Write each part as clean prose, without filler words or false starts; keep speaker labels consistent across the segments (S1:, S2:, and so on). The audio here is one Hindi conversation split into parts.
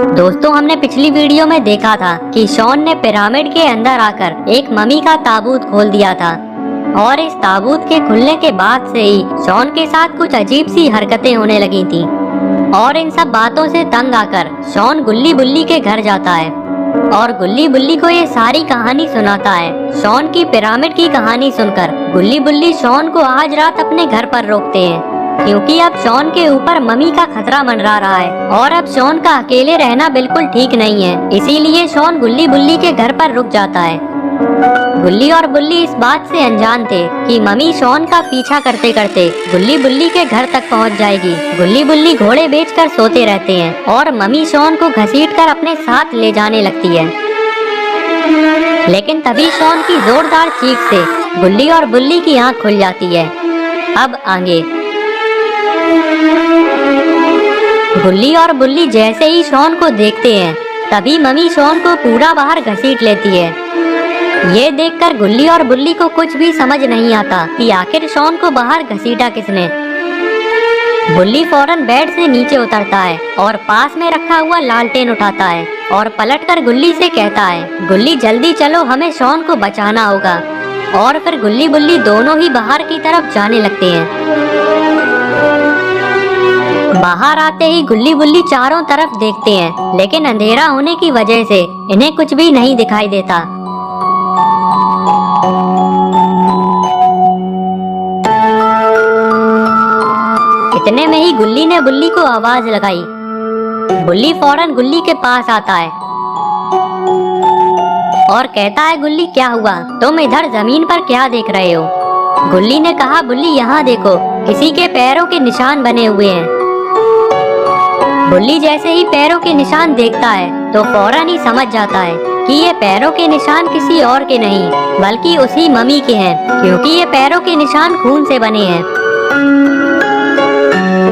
S1: दोस्तों, हमने पिछली वीडियो में देखा था कि शॉन ने पिरामिड के अंदर आकर एक मम्मी का ताबूत खोल दिया था और इस ताबूत के खुलने के बाद से ही शॉन के साथ कुछ अजीब सी हरकतें होने लगी थी। और इन सब बातों से तंग आकर शॉन गुल्ली बुल्ली के घर जाता है और गुल्ली बुल्ली को ये सारी कहानी सुनाता है। शॉन की पिरामिड की कहानी सुनकर गुल्ली बुल्ली शॉन को आज रात अपने घर पर रोकते हैं, क्योंकि अब शॉन के ऊपर मम्मी का खतरा मंडरा रहा है और अब शॉन का अकेले रहना बिल्कुल ठीक नहीं है। इसीलिए शॉन गुल्ली बुल्ली के घर पर रुक जाता है। गुल्ली और बुल्ली इस बात से अनजान थे कि मम्मी शॉन का पीछा करते करते गुल्ली बुल्ली के घर तक पहुंच जाएगी। गुल्ली बुल्ली घोड़े बेचकर सोते रहते हैं और मम्मी शॉन को घसीटकर अपने साथ ले जाने लगती है। लेकिन तभी शॉन की जोरदार चीख से गुल्ली और बुल्ली की आंख खुल जाती है। अब आगे गुल्ली और बुल्ली जैसे ही शॉन को देखते हैं तभी मम्मी शॉन को पूरा बाहर घसीट लेती है। ये देखकर गुल्ली और बुल्ली को कुछ भी समझ नहीं आता कि आखिर शॉन को बाहर घसीटा किसने। बुल्ली फौरन बेड से नीचे उतरता है और पास में रखा हुआ लालटेन उठाता है और पलटकर गुल्ली से कहता है, गुल्ली जल्दी चलो, हमें शॉन को बचाना होगा। और फिर गुल्ली बुल्ली दोनों ही बाहर की तरफ जाने लगते हैं। बाहर आते ही गुल्ली बुल्ली चारों तरफ देखते हैं, लेकिन अंधेरा होने की वजह से इन्हें कुछ भी नहीं दिखाई देता। इतने में ही गुल्ली ने बुल्ली को आवाज लगाई। बुल्ली फौरन गुल्ली के पास आता है और कहता है, गुल्ली क्या हुआ, तुम इधर जमीन पर क्या देख रहे हो? गुल्ली ने कहा, बुल्ली यहाँ देखो, किसी के पैरों के निशान बने हुए हैं। बुल्ली जैसे ही पैरों के निशान देखता है तो फौरन ही समझ जाता है कि ये पैरों के निशान किसी और के नहीं बल्कि उसी मम्मी के हैं, क्योंकि ये पैरों के निशान खून से बने हैं।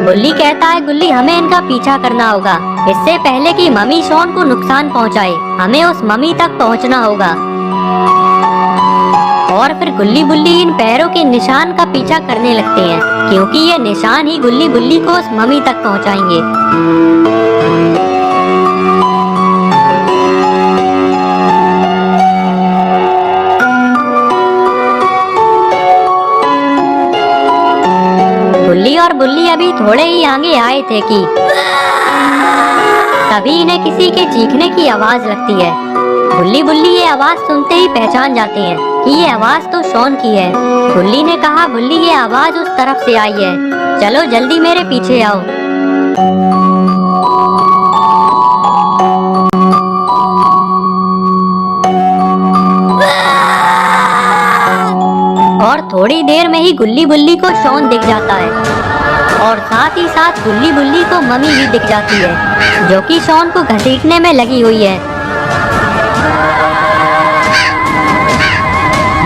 S1: बुल्ली कहता है, गुल्ली हमें इनका पीछा करना होगा, इससे पहले कि मम्मी शॉन को नुकसान पहुंचाए। हमें उस मम्मी तक पहुंचना होगा। और फिर गुल्ली बुल्ली इन पैरों के निशान का पीछा करने लगते हैं, क्योंकि ये निशान ही गुल्ली बुल्ली को उस मम्मी तक पहुंचाएंगे। गुल्ली और बुल्ली अभी थोड़े ही आगे आए थे कि तभी इन्हें किसी के चीखने की आवाज लगती है। गुल्ली बुल्ली ये आवाज सुनते ही पहचान जाते हैं कि ये आवाज तो शॉन की है। गुल्ली ने कहा, बुल्ली ये आवाज उस तरफ से आई है, चलो जल्दी मेरे पीछे आओ। और थोड़ी देर में ही गुल्ली बुल्ली को शॉन दिख जाता है और साथ ही साथ गुल्ली बुल्ली को मम्मी भी दिख जाती है, जो कि शॉन को घसीटने में लगी हुई है।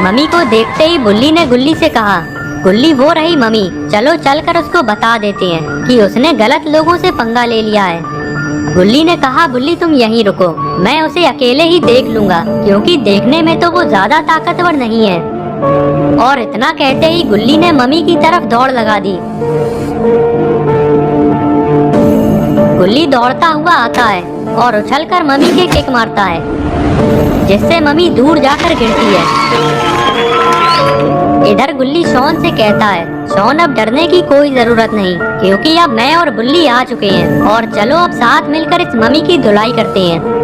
S1: मम्मी को देखते ही बुल्ली ने गुल्ली से कहा, गुल्ली वो रही मम्मी, चलो चलकर उसको बता देते हैं कि उसने गलत लोगों से पंगा ले लिया है। गुल्ली ने कहा, बुल्ली तुम यहीं रुको, मैं उसे अकेले ही देख लूंगा, क्योंकि देखने में तो वो ज्यादा ताकतवर नहीं है। और इतना कहते ही गुल्ली ने मम्मी की तरफ दौड़ लगा दी। गुल्ली दौड़ता हुआ आता है और उछलकर मम्मी के किक मारता है, जिससे मम्मी दूर जाकर गिरती है। इधर गुल्ली शॉन से कहता है, शॉन अब डरने की कोई जरूरत नहीं, क्योंकि अब मैं और बुल्ली आ चुके हैं और चलो अब साथ मिलकर इस मम्मी की धुलाई करते हैं।